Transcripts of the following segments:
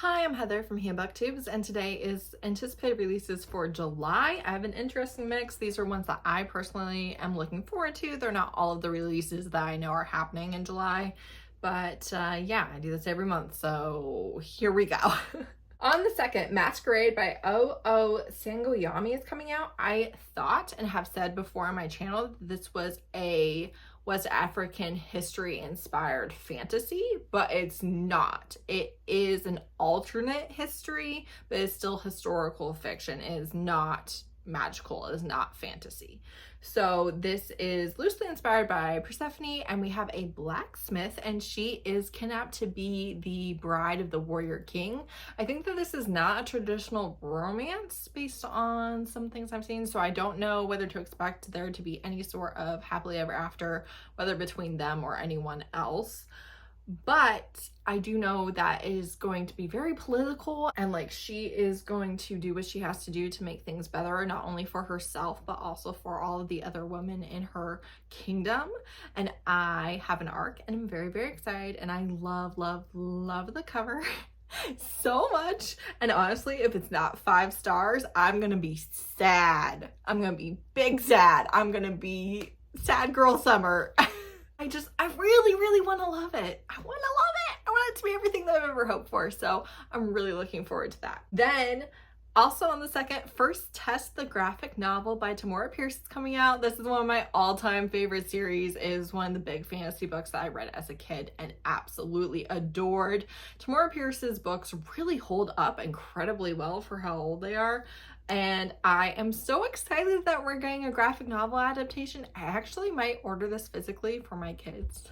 Hi, I'm Heather from booktubes, and today is anticipated releases for July. I have an interesting mix. These are ones that I personally am looking forward to. They're not all of the releases that I know are happening in July, but yeah, I do this every month, so here we go. On the 2nd, Masquerade by Sangoyomi is coming out. I thought and have said before on my channel that this was a West African history inspired fantasy, but it's not. It is an alternate history, but it's still historical fiction. It is not magical. It is not fantasy. So this is loosely inspired by Persephone, and we have a blacksmith, and she is kidnapped to be the bride of the warrior king. I think that this is not a traditional romance based on some things I've seen, so I don't know whether to expect there to be any sort of happily ever after, whether between them or anyone else. But I do know that it is going to be very political, and like she is going to do what she has to do to make things better, not only for herself but also for all of the other women in her kingdom. And I have an arc and I'm very, very excited, and I love the cover so much. And honestly, if it's not 5 stars, I'm gonna be sad. I'm gonna be big sad. I'm gonna be sad girl summer. I really want to love it. I want to love it. I want it to be everything that I've ever hoped for. So I'm really looking forward to that. Then also on the 2nd, First Test, the graphic novel by Tamora Pierce is coming out. This is one of my all-time favorite series. It is one of the big fantasy books that I read as a kid and absolutely adored. Tamora Pierce's books really hold up incredibly well for how old they are. And I am so excited that we're getting a graphic novel adaptation. I actually might order this physically for my kids.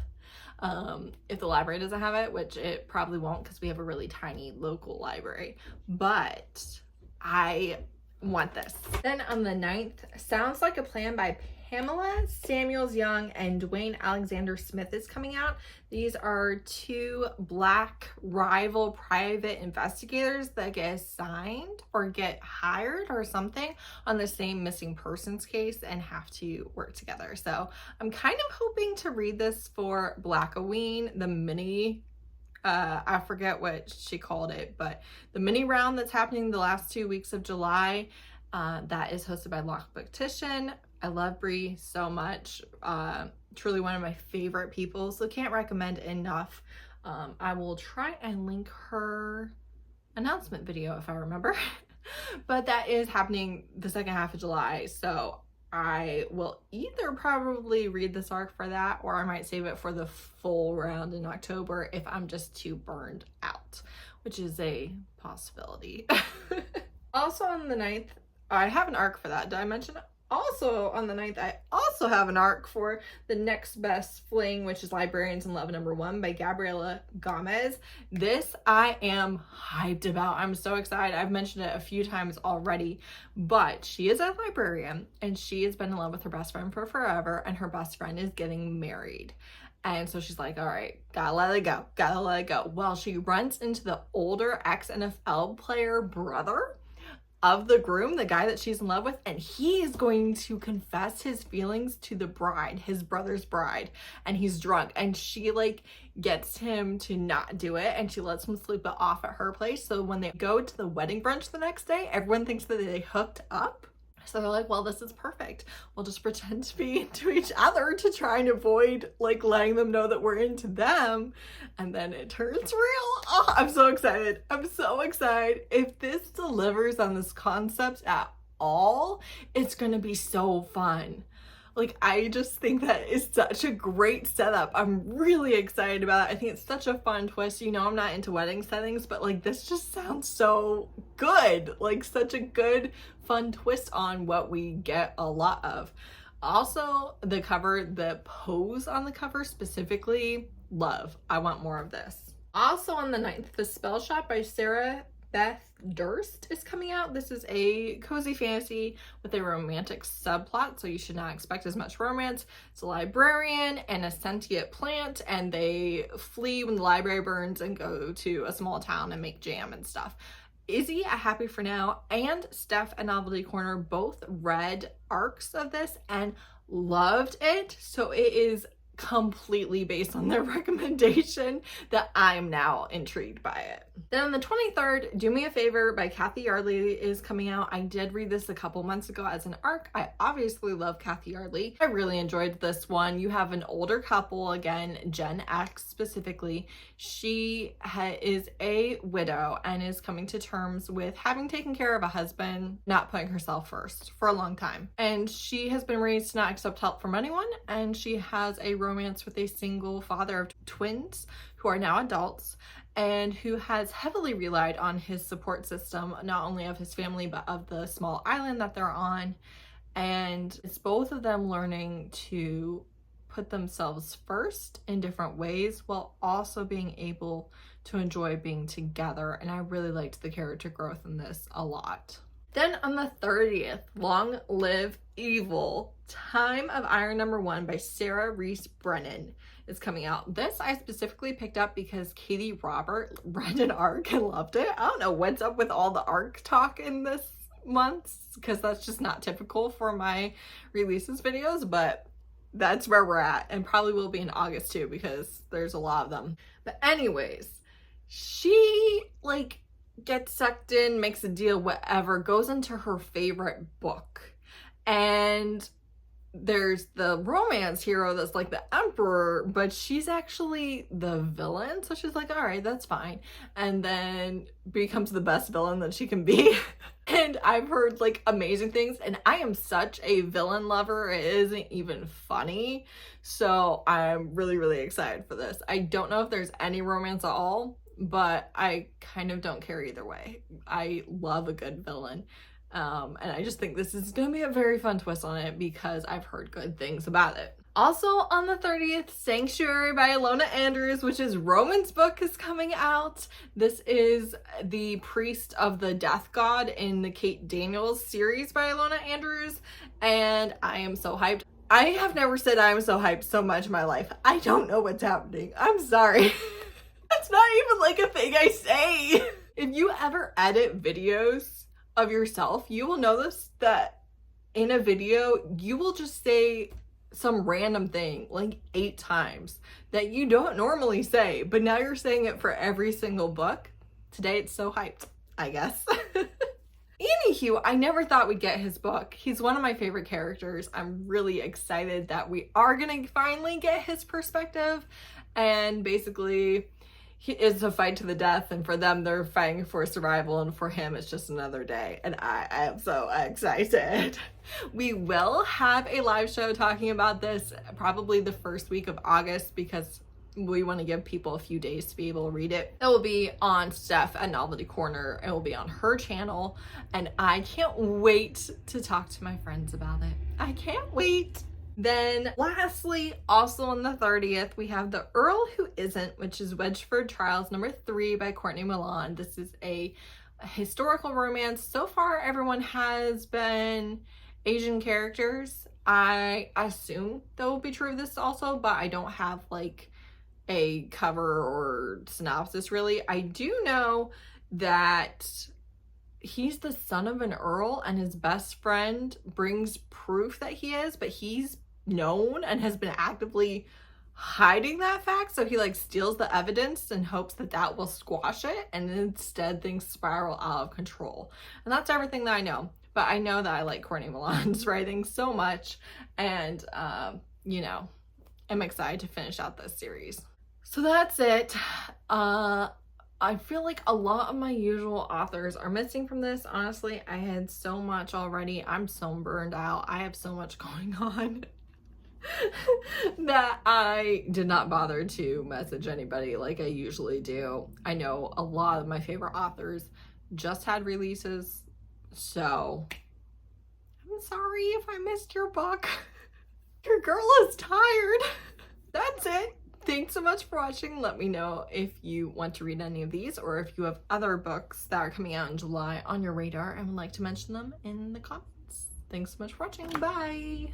If the library doesn't have it, which it probably won't because we have a really tiny local library. But I want this. Then on the 9th, Sounds Like a Plan by Pamela Samuels Young and Dwayne Alexander Smith is coming out. These are 2 Black rival private investigators that get assigned or get hired or something on the same missing persons case and have to work together. So I'm kind of hoping to read this for Blackoween, the mini I forget what she called it, but the mini round that's happening the last 2 weeks of July, that is hosted by Lock Booktition. I love Bree so much. Truly one of my favorite people, so can't recommend enough. I will try and link her announcement video if I remember. But that is happening the 2nd half of July, so I will either probably read this arc for that, or I might save it for the full round in October if I'm just too burned out, which is a possibility. Also on the 9th, I have an arc for that. Did I mention it? Also on the 9th, I also have an arc for the next best Fling, which is Librarians in Love #1 by Gabriella Gamez. This I am hyped about. I'm so excited. I've mentioned it a few times already, but she is a librarian and she has been in love with her best friend for forever, and her best friend is getting married. And so she's like, all right, gotta let it go. Well, she runs into the older ex-NFL player brother of the groom, the guy that she's in love with, and he is going to confess his feelings to the bride, his brother's bride, and he's drunk, and she like gets him to not do it, and she lets him sleep it off at her place. So when they go to the wedding brunch the next day, everyone thinks that they hooked up. So they're like, well, this is perfect. We'll just pretend to be into each other to try and avoid like letting them know that we're into them. And then it turns real. Oh, I'm so excited. I'm so excited. If this delivers on this concept at all, it's gonna be so fun. Like, I just think that is such a great setup. I'm really excited about it. I think it's such a fun twist. You know, I'm not into wedding settings, but like this just sounds so good. Like such a good, fun twist on what we get a lot of. Also, the cover, the pose on the cover specifically, love. I want more of this. Also on the 9th, The Spellshop by Beth Durst is coming out. This is a cozy fantasy with a romantic subplot, so you should not expect as much romance. It's a librarian and a sentient plant, and they flee when the library burns and go to a small town and make jam and stuff. Izzy at Happy For Now and Steph at Novelty Corner both read arcs of this and loved it, so it is completely based on their recommendation that I'm now intrigued by it. Then on the 23rd, Do Me a Favor by Cathy Yardley is coming out. I did read this a couple months ago as an ARC. I obviously love Cathy Yardley. I really enjoyed this one. You have an older couple, again, Gen X specifically. She is a widow and is coming to terms with having taken care of a husband, not putting herself first for a long time. And she has been raised to not accept help from anyone, and she has a romance with a single father of twins who are now adults, and who has heavily relied on his support system, not only of his family, but of the small island that they're on. And it's both of them learning to put themselves first in different ways while also being able to enjoy being together. And I really liked the character growth in this a lot. Then on the 30th, Long Live Evil, Time of Iron #1 by Sarah Rees Brennan is coming out. This I specifically picked up because Katie Robert read an ARC and loved it. I don't know what's up with all the ARC talk in this month, because that's just not typical for my releases videos, but that's where we're at, and probably will be in August too, because there's a lot of them. But anyways, she gets sucked in, makes a deal, whatever, goes into her favorite book, and there's the romance hero that's like the emperor, but she's actually the villain. So she's like, all right, that's fine. And then becomes the best villain that she can be. And I've heard amazing things, and I am such a villain lover, it isn't even funny. So I'm really, really excited for this. I don't know if there's any romance at all, but I kind of don't care either way. I love a good villain. And I just think this is gonna be a very fun twist on it because I've heard good things about it. Also on the 30th, Sanctuary by Ilona Andrews, which is Roman's book, is coming out. This is the priest of the death god in the Kate Daniels series by Ilona Andrews, and I am so hyped. I have never said I'm so hyped so much in my life. I don't know what's happening. I'm sorry. That's not even a thing I say. If you ever edit videos of yourself, you will notice that in a video you will just say some random thing 8 times that you don't normally say, but now you're saying it for every single book. Today it's so hyped, I guess. Anywho, I never thought we'd get his book. He's one of my favorite characters. I'm really excited that we are gonna finally get his perspective, and basically it's a fight to the death, and for them they're fighting for survival, and for him it's just another day, and I am so excited. We will have a live show talking about this probably the first week of August, because we want to give people a few days to be able to read it. It will be on Steph at Novelty Corner. It will be on her channel, and I can't wait to talk to my friends about it. I can't wait. Then lastly, also on the 30th, we have The Earl Who Isn't, which is Wedgeford Trials #3 by Courtney Milan. This is a historical romance. So far, everyone has been Asian characters. I assume that will be true of this also, but I don't have a cover or synopsis really. I do know that he's the son of an earl, and his best friend brings proof that he is, but he's known and has been actively hiding that fact. So he steals the evidence and hopes that that will squash it, and instead things spiral out of control. And that's everything that I know. But I know that I like Courtney Milan's writing so much, and I'm excited to finish out this series. So that's it. I feel like a lot of my usual authors are missing from this. Honestly, I had so much already. I'm so burned out. I have so much going on that I did not bother to message anybody like I usually do. I know a lot of my favorite authors just had releases, so I'm sorry if I missed your book. Your girl is tired. That's it. Thanks so much for watching. Let me know if you want to read any of these, or if you have other books that are coming out in July on your radar and would like to mention them in the comments. Thanks so much for watching. Bye!